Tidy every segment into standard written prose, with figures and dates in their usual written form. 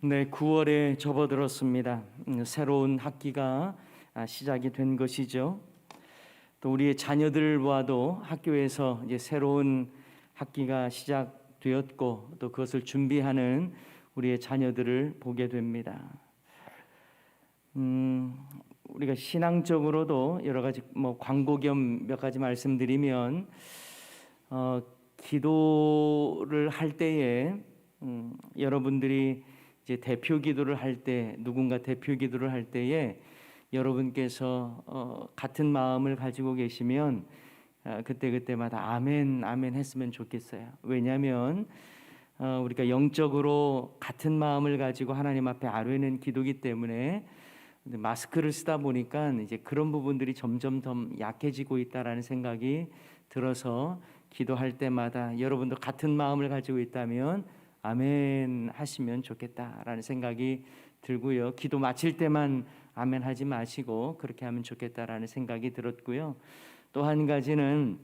네, 9월에 접어들었습니다. 새로운 학기가 시작이 된 것이죠. 또 우리의 자녀들과도 학교에서 이제 새로운 학기가 시작되었고 또 그것을 준비하는 우리의 자녀들을 보게 됩니다. 우리가 신앙적으로도 여러 가지 광고 겸 몇 가지 말씀드리면 기도를 할 때에 여러분들이 이제 대표 기도를 할 때 누군가 대표 기도를 할 때에 여러분께서 같은 마음을 가지고 계시면 그때마다 아멘 아멘 했으면 좋겠어요. 왜냐하면 우리가 영적으로 같은 마음을 가지고 하나님 앞에 아뢰는 기도기 때문에 마스크를 쓰다 보니까 이제 그런 부분들이 점점 더 약해지고 있다라는 생각이 들어서 기도할 때마다 여러분도 같은 마음을 가지고 있다면 아멘 하시면 좋겠다라는 생각이 들고요. 기도 마칠 때만 아멘 하지 마시고 그렇게 하면 좋겠다라는 생각이 들었고요. 또 한 가지는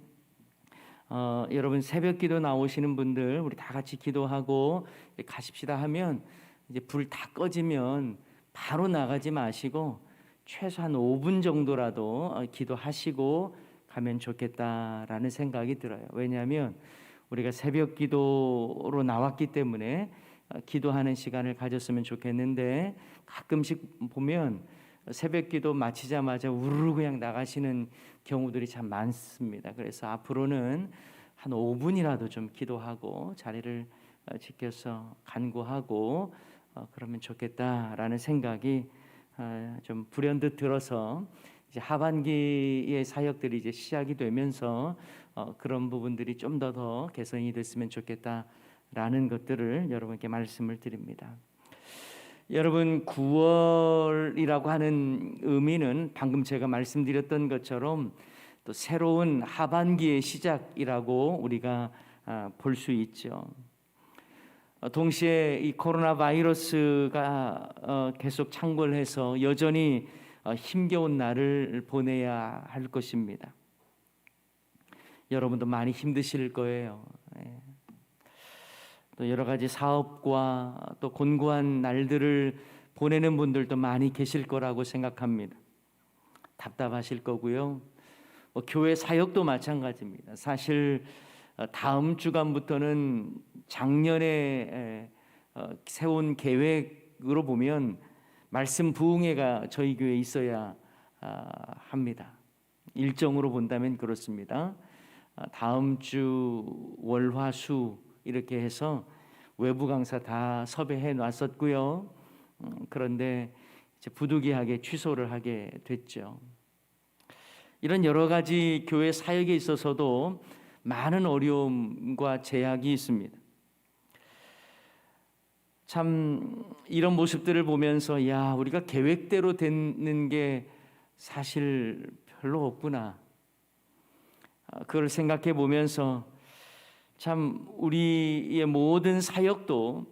여러분 새벽 기도 나오시는 분들 우리 다 같이 기도하고 가십시다 하면 이제 불 다 꺼지면 바로 나가지 마시고 최소한 5분 정도라도 기도하시고 가면 좋겠다라는 생각이 들어요. 왜냐하면 우리가 새벽 기도로 나왔기 때문에 기도하는 시간을 가졌으면 좋겠는데 가끔씩 보면 새벽 기도 마치자마자 우르르 그냥 나가시는 경우들이 참 많습니다. 그래서 앞으로는 한 5분이라도 좀 기도하고 자리를 지켜서 간구하고 그러면 좋겠다라는 생각이 좀 불현듯 들어서 이제 하반기의 사역들이 이제 시작이 되면서 그런 부분들이 좀 더 개선이 됐으면 좋겠다라는 것들을 여러분께 말씀을 드립니다. 여러분 9월이라고 하는 의미는 방금 제가 말씀드렸던 것처럼 또 새로운 하반기의 시작이라고 우리가 볼 수 있죠. 동시에 이 코로나 바이러스가 계속 창궐해서 여전히 힘겨운 날을 보내야 할 것입니다. 여러분도 많이 힘드실 거예요. 또 여러 가지 사업과 또 곤고한 날들을 보내는 분들도 많이 계실 거라고 생각합니다. 답답하실 거고요. 교회 사역도 마찬가지입니다. 사실 다음 주간부터는 작년에 세운 계획으로 보면 말씀 부흥회가 저희 교회에 있어야 합니다. 일정으로 본다면 그렇습니다. 다음 주 월화수 이렇게 해서 외부 강사 다 섭외해 놨었고요. 그런데 이제 부득이하게 취소를 하게 됐죠. 이런 여러 가지 교회 사역에 있어서도 많은 어려움과 제약이 있습니다. 참 이런 모습들을 보면서 우리가 계획대로 되는 게 사실 별로 없구나. 그걸 생각해 보면서 참 우리의 모든 사역도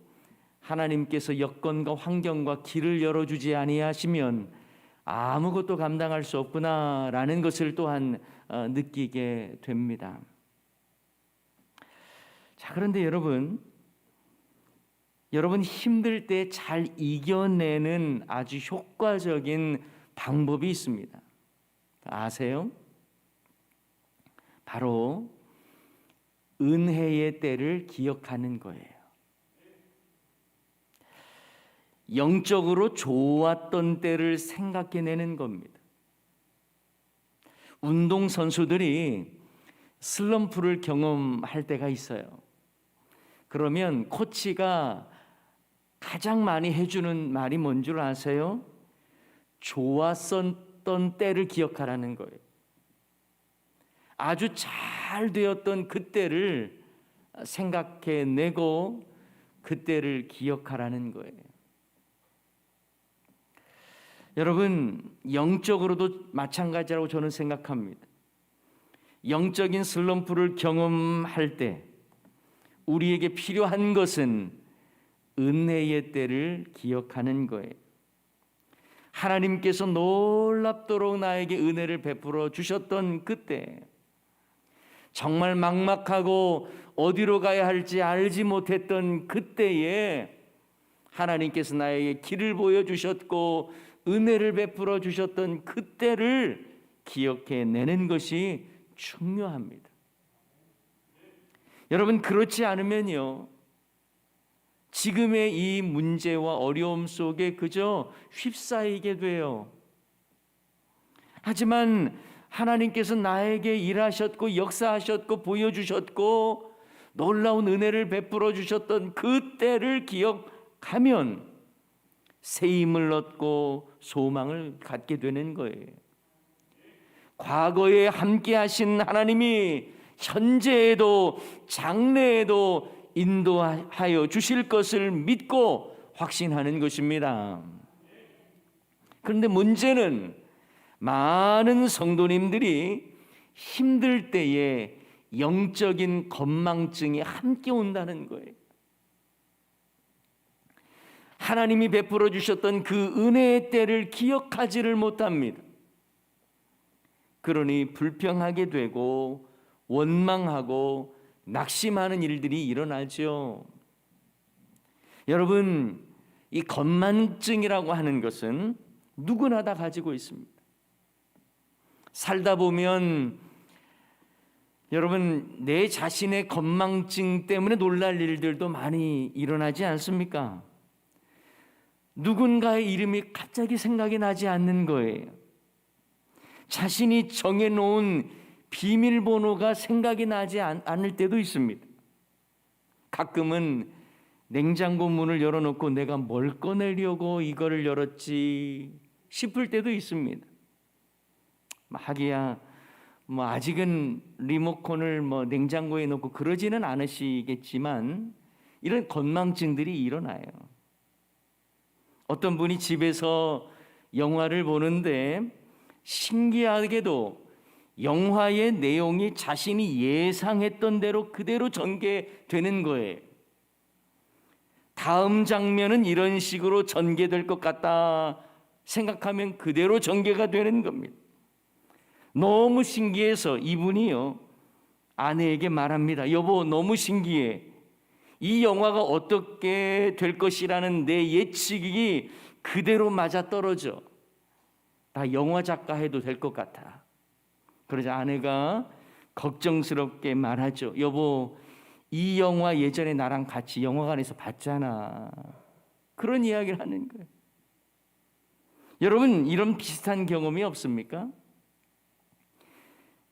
하나님께서 여건과 환경과 길을 열어주지 아니하시면 아무것도 감당할 수 없구나라는 것을 또한 느끼게 됩니다. 자, 그런데 여러분 힘들 때 잘 이겨내는 아주 효과적인 방법이 있습니다. 아세요? 바로 은혜의 때를 기억하는 거예요. 영적으로 좋았던 때를 생각해내는 겁니다. 운동선수들이 슬럼프를 경험할 때가 있어요. 그러면 코치가 가장 많이 해주는 말이 뭔 줄 아세요? 좋았었던 때를 기억하라는 거예요. 아주 잘 되었던 그때를 생각해내고 그때를 기억하라는 거예요. 여러분 영적으로도 마찬가지라고 저는 생각합니다. 영적인 슬럼프를 경험할 때 우리에게 필요한 것은 은혜의 때를 기억하는 거예요. 하나님께서 놀랍도록 나에게 은혜를 베풀어 주셨던 그때, 정말 막막하고 어디로 가야 할지 알지 못했던 그때에 하나님께서 나에게 길을 보여주셨고 은혜를 베풀어 주셨던 그때를 기억해내는 것이 중요합니다. 여러분, 그렇지 않으면요, 지금의 이 문제와 어려움 속에 그저 휩싸이게 돼요. 하지만 하나님께서 나에게 일하셨고 역사하셨고 보여주셨고 놀라운 은혜를 베풀어 주셨던 그때를 기억하면 새 힘을 얻고 소망을 갖게 되는 거예요. 과거에 함께 하신 하나님이 현재에도 장래에도 인도하여 주실 것을 믿고 확신하는 것입니다. 그런데 문제는 많은 성도님들이 힘들 때에 영적인 건망증이 함께 온다는 거예요. 하나님이 베풀어 주셨던 그 은혜의 때를 기억하지를 못합니다. 그러니 불평하게 되고 원망하고 낙심하는 일들이 일어나죠. 여러분, 이 건망증이라고 하는 것은 누구나 다 가지고 있습니다. 살다 보면 여러분, 내 자신의 건망증 때문에 놀랄 일들도 많이 일어나지 않습니까? 누군가의 이름이 갑자기 생각이 나지 않는 거예요. 자신이 정해놓은 비밀번호가 생각이 나지 않을 때도 있습니다. 가끔은 냉장고 문을 열어놓고 내가 뭘 꺼내려고 이거를 열었지 싶을 때도 있습니다. 하기야 아직은 리모컨을 냉장고에 넣고 그러지는 않으시겠지만 이런 건망증들이 일어나요. 어떤 분이 집에서 영화를 보는데 신기하게도 영화의 내용이 자신이 예상했던 대로 그대로 전개되는 거예요. 다음 장면은 이런 식으로 전개될 것 같다 생각하면 그대로 전개가 되는 겁니다. 너무 신기해서 이분이요, 아내에게 말합니다. 여보, 너무 신기해. 이 영화가 어떻게 될 것이라는 내 예측이 그대로 맞아떨어져. 나 영화 작가 해도 될 것 같아. 그러자 아내가 걱정스럽게 말하죠. 여보, 이 영화 예전에 나랑 같이 영화관에서 봤잖아. 그런 이야기를 하는 거예요. 여러분, 이런 비슷한 경험이 없습니까?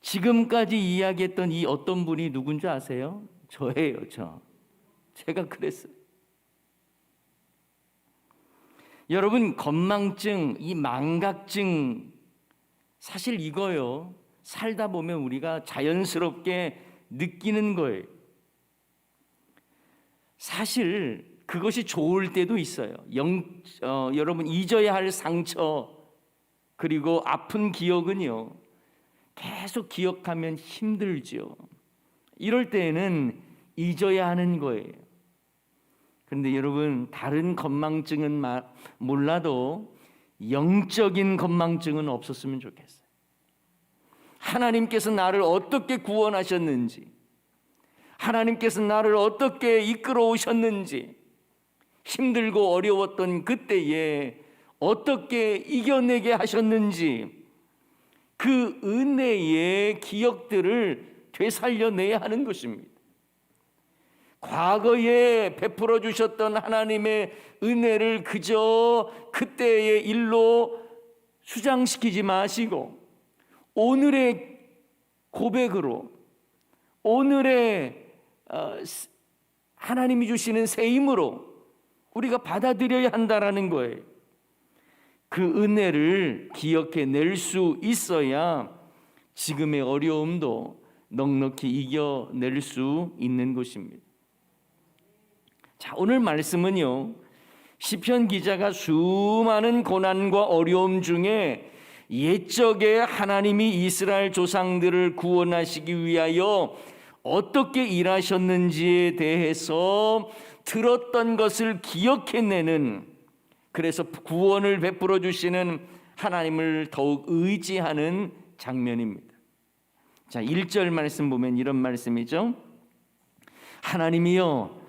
지금까지 이야기했던 이 어떤 분이 누군지 아세요? 저예요. 제가 그랬어요. 여러분, 건망증, 이 망각증, 사실 이거요, 살다 보면 우리가 자연스럽게 느끼는 거예요. 사실 그것이 좋을 때도 있어요. 여러분, 잊어야 할 상처 그리고 아픈 기억은요, 계속 기억하면 힘들죠. 이럴 때에는 잊어야 하는 거예요. 그런데 여러분, 다른 건망증은 몰라도 영적인 건망증은 없었으면 좋겠어요. 하나님께서 나를 어떻게 구원하셨는지, 하나님께서 나를 어떻게 이끌어 오셨는지, 힘들고 어려웠던 그때에 어떻게 이겨내게 하셨는지, 그 은혜의 기억들을 되살려내야 하는 것입니다. 과거에 베풀어 주셨던 하나님의 은혜를 그저 그때의 일로 수장시키지 마시고 오늘의 고백으로, 오늘의 하나님이 주시는 새 힘으로 우리가 받아들여야 한다라는 거예요. 그 은혜를 기억해낼 수 있어야 지금의 어려움도 넉넉히 이겨낼 수 있는 것입니다. 자, 오늘 말씀은요, 시편 기자가 수많은 고난과 어려움 중에 옛적에 하나님이 이스라엘 조상들을 구원하시기 위하여 어떻게 일하셨는지에 대해서 들었던 것을 기억해내는, 그래서 구원을 베풀어 주시는 하나님을 더욱 의지하는 장면입니다. 자, 1절 말씀 보면 이런 말씀이죠. 하나님이여,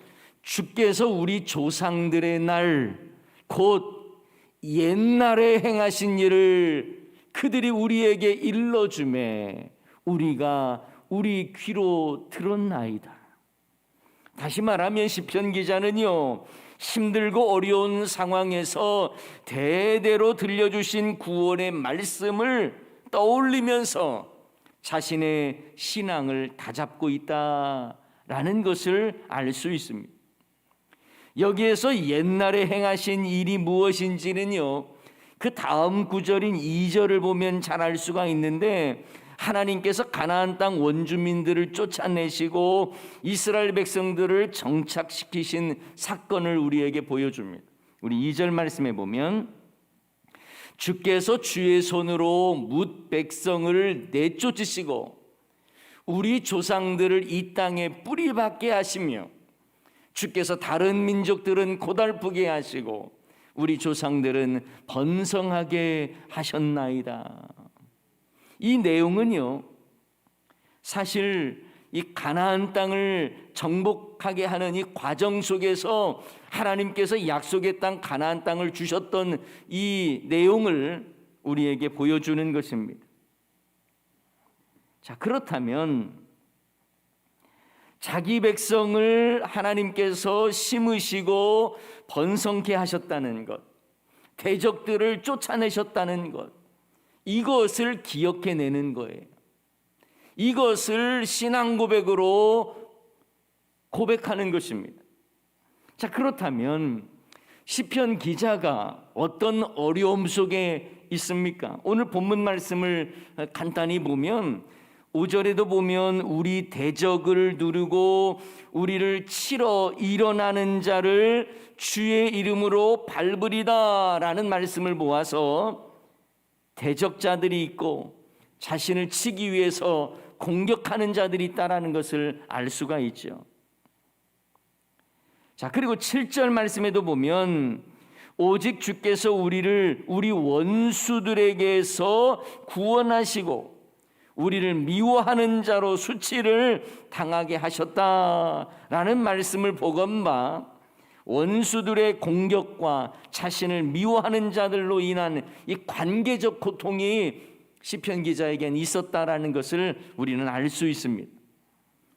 주께서 우리 조상들의 날, 곧 옛날에 행하신 일을 그들이 우리에게 일러주매 우리가 우리 귀로 들었나이다. 다시 말하면 시편 기자는요, 힘들고 어려운 상황에서 대대로 들려주신 구원의 말씀을 떠올리면서 자신의 신앙을 다잡고 있다라는 것을 알 수 있습니다. 여기에서 옛날에 행하신 일이 무엇인지는요, 그 다음 구절인 2절을 보면 잘 알 수가 있는데, 하나님께서 가나안 땅 원주민들을 쫓아내시고 이스라엘 백성들을 정착시키신 사건을 우리에게 보여줍니다. 우리 2절 말씀에 보면, 주께서 주의 손으로 뭇 백성을 내쫓으시고 우리 조상들을 이 땅에 뿌리박게 하시며 주께서 다른 민족들은 고달프게 하시고 우리 조상들은 번성하게 하셨나이다. 이 내용은요, 사실 이 가나안 땅을 정복하게 하는 이 과정 속에서 하나님께서 약속의 땅 가나안 땅을 주셨던 이 내용을 우리에게 보여주는 것입니다. 자, 그렇다면 자기 백성을 하나님께서 심으시고 번성케 하셨다는 것, 대적들을 쫓아내셨다는 것, 이것을 기억해내는 거예요. 이것을 신앙 고백으로 고백하는 것입니다. 자, 그렇다면 시편 기자가 어떤 어려움 속에 있습니까? 오늘 본문 말씀을 간단히 보면 5절에도 보면 우리 대적을 누르고 우리를 치러 일어나는 자를 주의 이름으로 밟으리다 라는 말씀을 모아서 대적자들이 있고 자신을 치기 위해서 공격하는 자들이 있다라는 것을 알 수가 있죠. 자, 그리고 7절 말씀에도 보면 오직 주께서 우리를 우리 원수들에게서 구원하시고 우리를 미워하는 자로 수치를 당하게 하셨다라는 말씀을 보건바 원수들의 공격과 자신을 미워하는 자들로 인한 이 관계적 고통이 시편 기자에겐 있었다라는 것을 우리는 알 수 있습니다.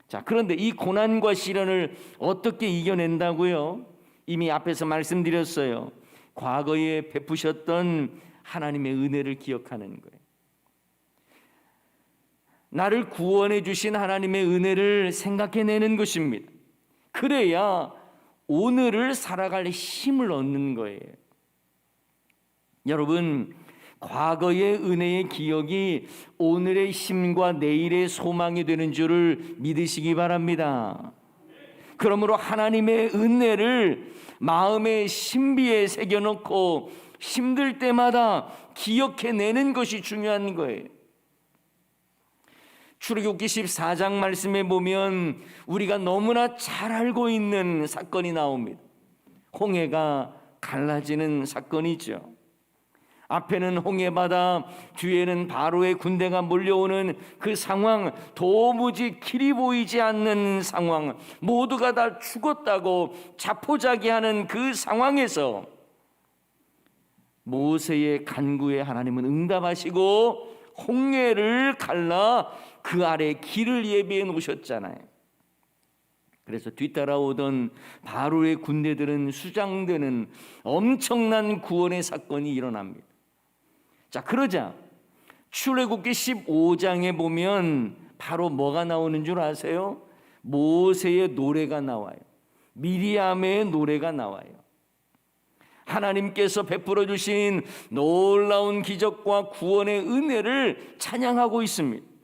자, 그런데 이 고난과 시련을 어떻게 이겨낸다고요? 이미 앞에서 말씀드렸어요. 과거에 베푸셨던 하나님의 은혜를 기억하는 거예요. 나를 구원해 주신 하나님의 은혜를 생각해내는 것입니다. 그래야 오늘을 살아갈 힘을 얻는 거예요. 여러분, 과거의 은혜의 기억이 오늘의 힘과 내일의 소망이 되는 줄을 믿으시기 바랍니다. 그러므로 하나님의 은혜를 마음의 신비에 새겨놓고 힘들 때마다 기억해내는 것이 중요한 거예요. 출애굽기 14장 말씀에 보면 우리가 너무나 잘 알고 있는 사건이 나옵니다. 홍해가 갈라지는 사건이죠. 앞에는 홍해바다, 뒤에는 바로의 군대가 몰려오는 그 상황, 도무지 길이 보이지 않는 상황, 모두가 다 죽었다고 자포자기하는 그 상황에서 모세의 간구에 하나님은 응답하시고 홍해를 갈라 그 아래 길을 예비해 놓으셨잖아요. 그래서 뒤따라오던 바로의 군대들은 수장되는 엄청난 구원의 사건이 일어납니다. 자, 그러자 출애굽기 15장에 보면 바로 뭐가 나오는 줄 아세요? 모세의 노래가 나와요. 미리암의 노래가 나와요. 하나님께서 베풀어 주신 놀라운 기적과 구원의 은혜를 찬양하고 있습니다.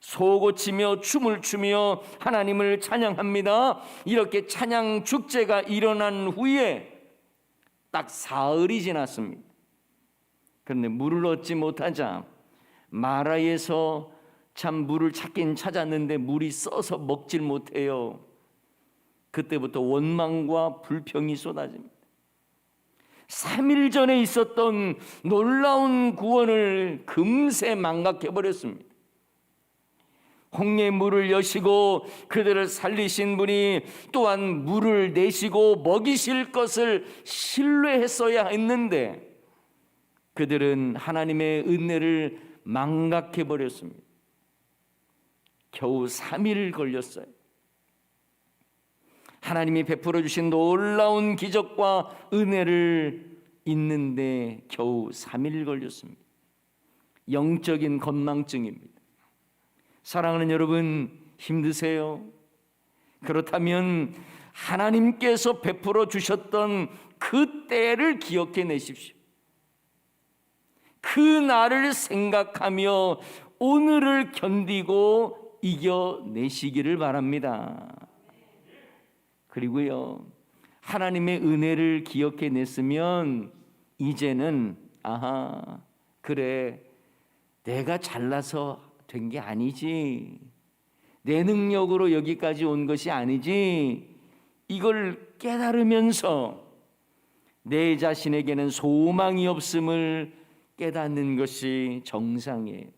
소고치며 춤을 추며 하나님을 찬양합니다. 이렇게 찬양 축제가 일어난 후에 딱 사흘이 지났습니다. 그런데 물을 얻지 못하자 마라에서 참 물을 찾긴 찾았는데 물이 써서 먹질 못해요. 그때부터 원망과 불평이 쏟아집니다. 3일 전에 있었던 놀라운 구원을 금세 망각해버렸습니다. 홍해의 물을 여시고 그들을 살리신 분이 또한 물을 내시고 먹이실 것을 신뢰했어야 했는데 그들은 하나님의 은혜를 망각해 버렸습니다. 겨우 3일 걸렸어요. 하나님이 베풀어 주신 놀라운 기적과 은혜를 잊는데 겨우 3일 걸렸습니다. 영적인 건망증입니다. 사랑하는 여러분, 힘드세요? 그렇다면 하나님께서 베풀어 주셨던 그 때를 기억해 내십시오. 그 날을 생각하며 오늘을 견디고 이겨내시기를 바랍니다. 그리고요, 하나님의 은혜를 기억해 냈으면 이제는 그래, 내가 잘나서 된 게 아니지, 내 능력으로 여기까지 온 것이 아니지, 이걸 깨달으면서 내 자신에게는 소망이 없음을 깨닫는 것이 정상이에요.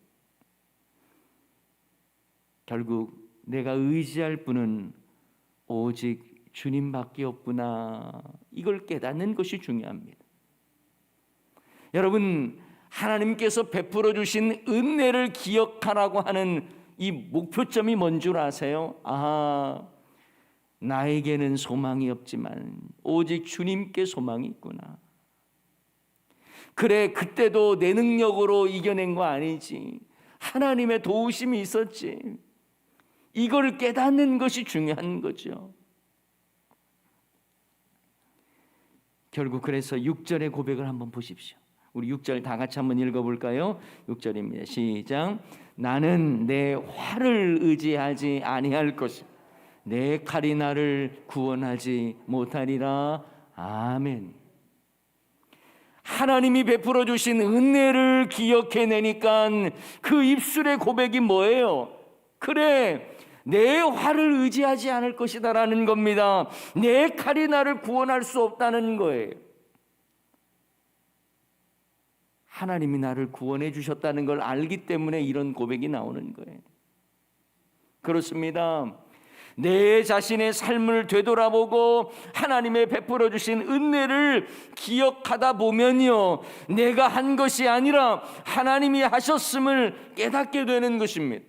결국 내가 의지할 분은 오직 주님밖에 없구나, 이걸 깨닫는 것이 중요합니다. 여러분, 하나님께서 베풀어 주신 은혜를 기억하라고 하는 이 목표점이 뭔 줄 아세요? 나에게는 소망이 없지만 오직 주님께 소망이 있구나. 그래, 그때도 내 능력으로 이겨낸 거 아니지, 하나님의 도우심이 있었지. 이걸 깨닫는 것이 중요한 거죠. 결국 그래서 6절의 고백을 한번 보십시오. 우리 6절 다 같이 한번 읽어볼까요? 6절입니다. 시작. 나는 내 활을 의지하지 아니할 것이 내 칼이 나를 구원하지 못하리라. 아멘. 하나님이 베풀어 주신 은혜를 기억해내니까 그 입술의 고백이 뭐예요? 그래, 내 활을 의지하지 않을 것이다 라는 겁니다. 내 칼이 나를 구원할 수 없다는 거예요. 하나님이 나를 구원해 주셨다는 걸 알기 때문에 이런 고백이 나오는 거예요. 그렇습니다. 내 자신의 삶을 되돌아보고 하나님의 베풀어 주신 은혜를 기억하다 보면요, 내가 한 것이 아니라 하나님이 하셨음을 깨닫게 되는 것입니다.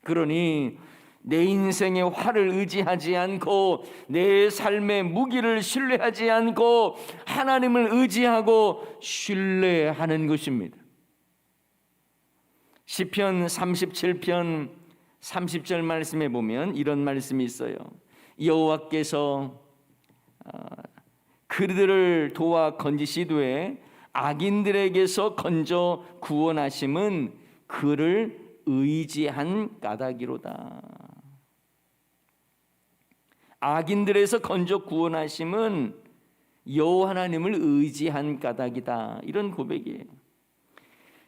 그러니 내 인생의 활을 의지하지 않고 내 삶의 무기를 신뢰하지 않고 하나님을 의지하고 신뢰하는 것입니다. 시편 37편 30절 말씀에 보면 이런 말씀이 있어요. 여호와께서 그들을 도와 건지시되 악인들에게서 건져 구원하심은 그를 의지한 까닭이로다. 악인들에서 건져 구원하심은 여호와 하나님을 의지한 까닭이다. 이런 고백이에요.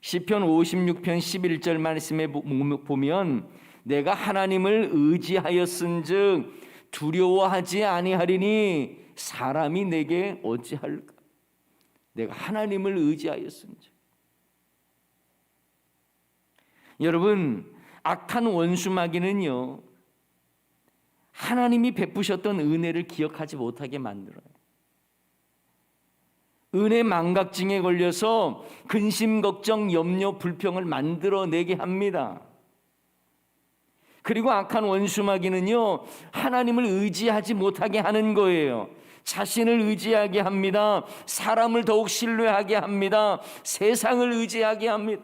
시편 56편 11절 말씀에 보면 내가 하나님을 의지하였은즉 두려워하지 아니하리니 사람이 내게 어찌할까. 내가 하나님을 의지하였은즉. 여러분, 악한 원수 마귀는요, 하나님이 베푸셨던 은혜를 기억하지 못하게 만들어요. 은혜 망각증에 걸려서 근심, 걱정, 염려, 불평을 만들어내게 합니다. 그리고 악한 원수 마귀는요, 하나님을 의지하지 못하게 하는 거예요. 자신을 의지하게 합니다. 사람을 더욱 신뢰하게 합니다. 세상을 의지하게 합니다.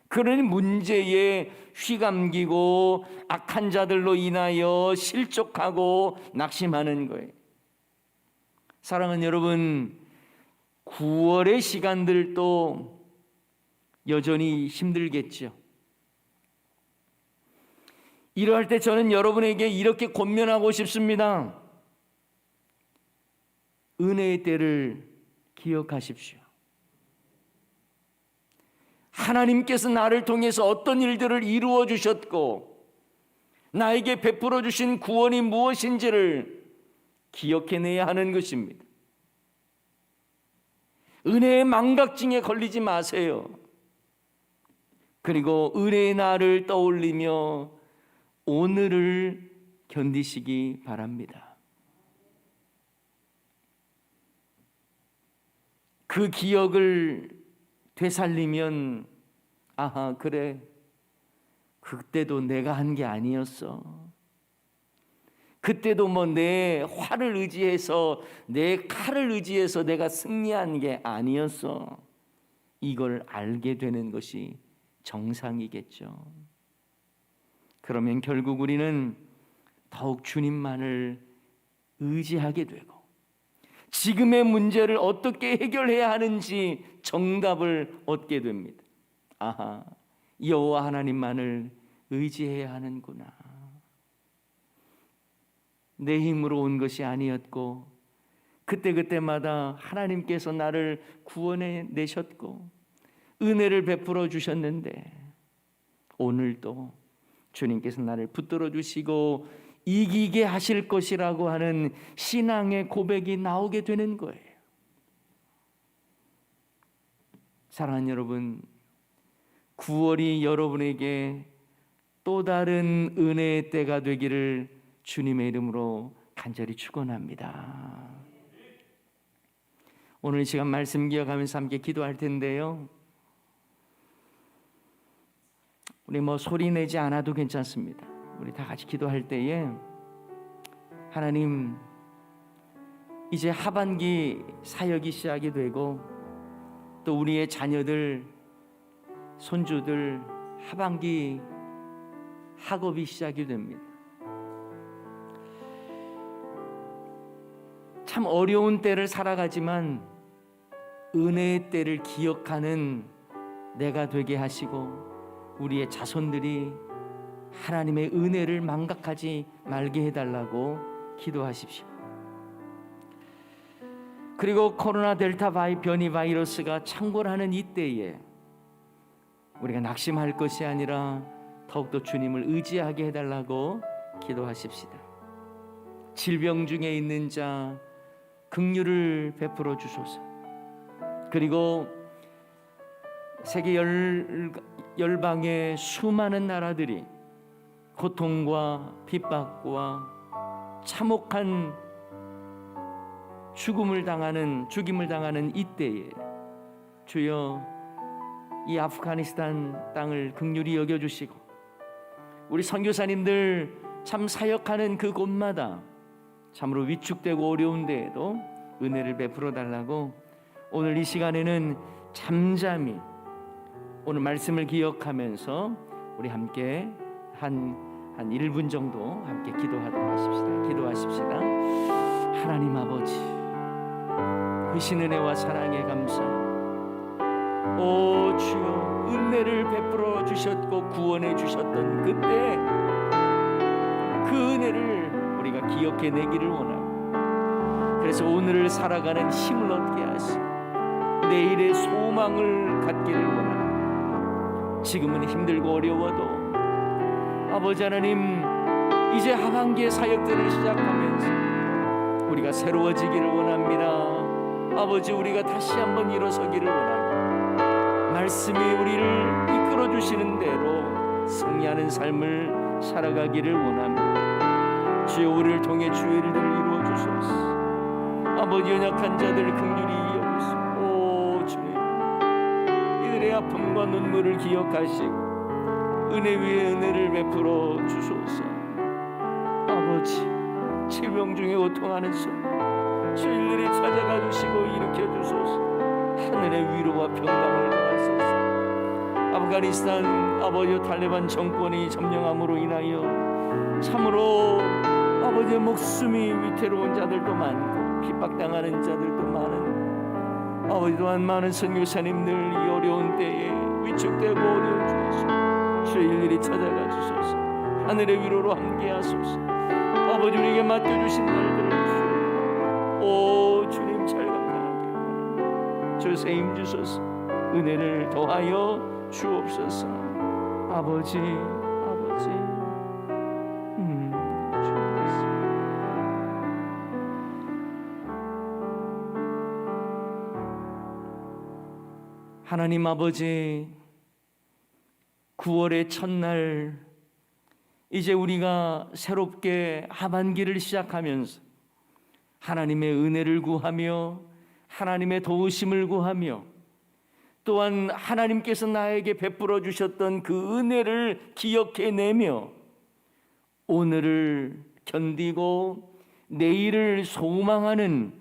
그러니 문제에 휘감기고 악한 자들로 인하여 실족하고 낙심하는 거예요. 사랑하는 여러분, 9월의 시간들도 여전히 힘들겠죠. 이러할 때 저는 여러분에게 이렇게 권면하고 싶습니다. 은혜의 때를 기억하십시오. 하나님께서 나를 통해서 어떤 일들을 이루어 주셨고 나에게 베풀어 주신 구원이 무엇인지를 기억해내야 하는 것입니다. 은혜의 망각증에 걸리지 마세요. 그리고 은혜의 날을 떠올리며 오늘을 견디시기 바랍니다. 그 기억을 되살리면 아하, 그래, 그때도 내가 한 게 아니었어. 그때도 뭐 내 활을 의지해서, 내 칼을 의지해서 내가 승리한 게 아니었어. 이걸 알게 되는 것이 정상이겠죠. 그러면 결국 우리는 더욱 주님만을 의지하게 되고, 지금의 문제를 어떻게 해결해야 하는지 정답을 얻게 됩니다. 아하, 여호와 하나님만을 의지해야 하는구나. 내 힘으로 온 것이 아니었고, 그때마다 하나님께서 나를 구원해 내셨고 은혜를 베풀어 주셨는데, 오늘도 주님께서 나를 붙들어 주시고 이기게 하실 것이라고 하는 신앙의 고백이 나오게 되는 거예요. 사랑하는 여러분, 9월이 여러분에게 또 다른 은혜의 때가 되기를 주님의 이름으로 간절히 축원합니다. 오늘 이 시간 말씀 기억하면서 함께 기도할 텐데요, 우리 소리 내지 않아도 괜찮습니다. 우리 다 같이 기도할 때에, 하나님, 이제 하반기 사역이 시작이 되고 또 우리의 자녀들, 손주들 하반기 학업이 시작이 됩니다. 참 어려운 때를 살아가지만 은혜의 때를 기억하는 내가 되게 하시고, 우리의 자손들이 하나님의 은혜를 망각하지 말게 해달라고 기도하십시오. 그리고 코로나 델타 변이 바이러스가 창궐하는 이때에 우리가 낙심할 것이 아니라 더욱더 주님을 의지하게 해달라고 기도하십시다. 질병 중에 있는 자 긍휼을 베풀어 주소서. 그리고 세계 열방의 수많은 나라들이 고통과 핍박과 참혹한 죽임을 당하는 이때에 주여, 이 아프가니스탄 땅을 긍휼히 여겨주시고, 우리 선교사님들 참 사역하는 그 곳마다 참으로 위축되고 어려운 데에도 은혜를 베풀어 달라고, 오늘 이 시간에는 잠잠히 오늘 말씀을 기억하면서 우리 함께 한 1분 정도 함께 기도하십시다. 하나님 아버지, 크신 은혜와 사랑에 감사, 오 주여, 은혜를 베풀어 주셨고 구원해 주셨던 그때 그 은혜를 우리가 기억해 내기를 원하고, 그래서 오늘을 살아가는 힘을 얻게 하시고 내일의 소망을 갖기를 원하고, 지금은 힘들고 어려워도 아버지 하나님, 이제 하반기의 사역들을 시작하면서 우리가 새로워지기를 원합니다. 아버지, 우리가 다시 한번 일어서기를 원합니다. 말씀이 우리를 이끌어 주시는 대로 승리하는 삶을 살아가기를 원합니다. 주여, 우리를 통해 주의 일들을 이루어 주소서. 아버지, 연약한 자들을 긍휼히 여기소서. 오 주님, 이들의 아픔과 눈물을 기억하시고 은혜 위에 은혜를 베풀어 주소서. 아버지, 질병 중에 고통하는 손 주 일일이 찾아가 주시고 일으켜 주소서. 하늘의 위로와 평강을 더하소서. 아프가니스탄 아버지 탈레반 정권이 점령함으로 인하여 참으로 아버지의 목숨이 위태로운 자들도 많고 핍박당하는 자들도 많은, 아버지 또한 많은 선교사님들 이 어려운 때에 위축되고 어려운 중에서 주 일일이 찾아가 주소서. 하늘의 위로로 함께하소서. 아버지, 우리에게 맡겨주신 날들을 주소서. 오 주님, 잘 감당하게 원합니다. 주 세임 주소서. 은혜를 더하여 주옵소서. 아버지, 하나님 아버지, 9월의 첫날 이제 우리가 새롭게 하반기를 시작하면서 하나님의 은혜를 구하며 하나님의 도우심을 구하며 또한 하나님께서 나에게 베풀어 주셨던 그 은혜를 기억해내며 오늘을 견디고 내일을 소망하는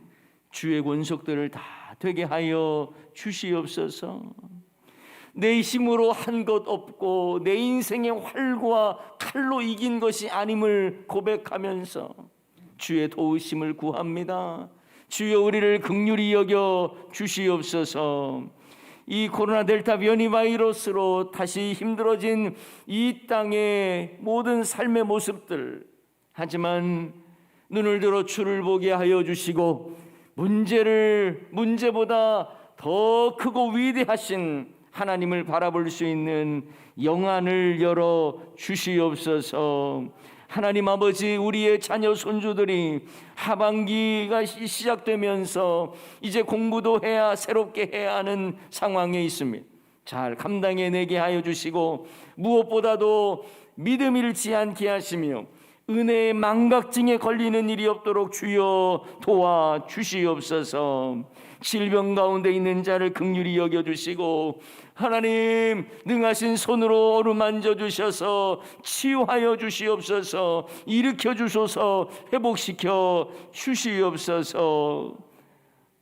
주의 권속들을 다 되게 하여 주시옵소서. 내 힘으로 한 것 없고 내 인생의 활과 칼로 이긴 것이 아님을 고백하면서 주의 도우심을 구합니다. 주여 우리를 긍휼히 여겨 주시옵소서. 이 코로나 델타 변이 바이러스로 다시 힘들어진 이 땅의 모든 삶의 모습들, 하지만 눈을 들어 주를 보게 하여 주시고 문제보다 더 크고 위대하신 하나님을 바라볼 수 있는 영안을 열어 주시옵소서. 하나님 아버지, 우리의 자녀 손주들이 하반기가 시작되면서 이제 공부도 해야 새롭게 해야 하는 상황에 있습니다. 잘 감당해내게 하여 주시고 무엇보다도 믿음 잃지 않게 하시며 은혜의 망각증에 걸리는 일이 없도록 주여 도와 주시옵소서. 질병 가운데 있는 자를 긍휼히 여겨주시고 하나님 능하신 손으로 어루만져 주셔서 치유하여 주시옵소서. 일으켜 주소서. 회복시켜 주시옵소서.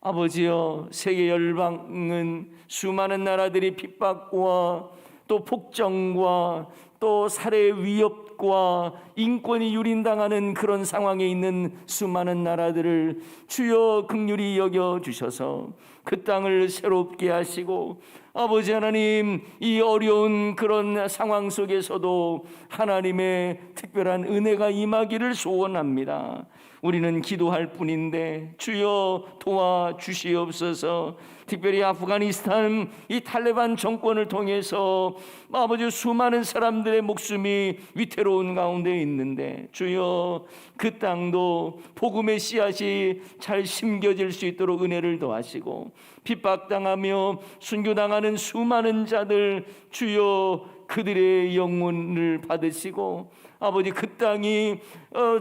아버지여, 세계 열방은 수많은 나라들이 핍박과 또 폭정과 또 살해 위협과 인권이 유린당하는 그런 상황에 있는 수많은 나라들을 주여 긍휼히 여겨 주셔서 그 땅을 새롭게 하시고 아버지 하나님, 이 어려운 그런 상황 속에서도 하나님의 특별한 은혜가 임하기를 소원합니다. 우리는 기도할 뿐인데 주여 도와주시옵소서. 특별히 아프가니스탄 이 탈레반 정권을 통해서 아버지 수많은 사람들의 목숨이 위태로운 가운데 있는데 주여 그 땅도 복음의 씨앗이 잘 심겨질 수 있도록 은혜를 더하시고 핍박당하며 순교당하는 수많은 자들 주여 그들의 영혼을 받으시고 아버지 그 땅이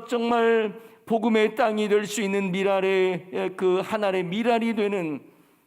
정말 복음의 땅이 될 수 있는 미랄의 그 하나의 미랄이 되는,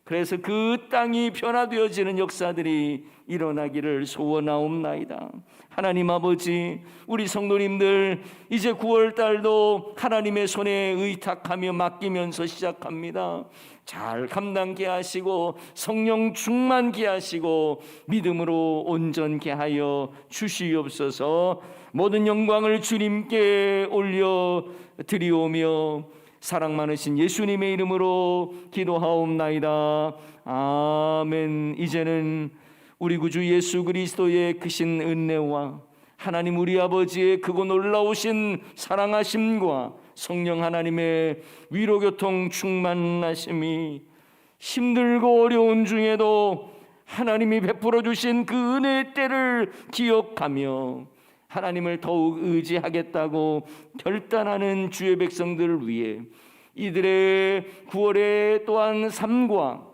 그래서 그 땅이 변화되어지는 역사들이 일어나기를 소원하옵나이다. 하나님 아버지, 우리 성도님들 이제 9월 달도 하나님의 손에 의탁하며 맡기면서 시작합니다. 잘 감당케 하시고 성령 충만케 하시고 믿음으로 온전케 하여 주시옵소서. 모든 영광을 주님께 올려 드리오며 사랑 많으신 예수님의 이름으로 기도하옵나이다. 아멘. 이제는 우리 구주 예수 그리스도의 크신 은혜와 하나님 우리 아버지의 크고 놀라우신 사랑하심과 성령 하나님의 위로교통 충만하심이 힘들고 어려운 중에도 하나님이 베풀어 주신 그 은혜의 때를 기억하며 하나님을 더욱 의지하겠다고 결단하는 주의 백성들을 위해 이들의 9월의 또한 삶과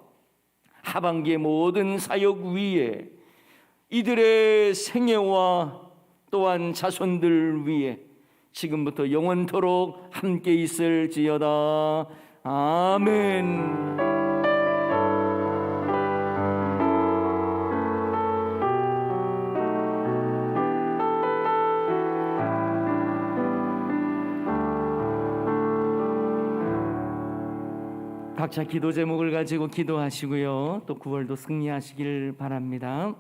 하반기의 모든 사역 위에 이들의 생애와 또한 자손들 위해 지금부터 영원토록 함께 있을지어다. 아멘. 각자 기도 제목을 가지고 기도하시고요. 또 9월도 승리하시길 바랍니다.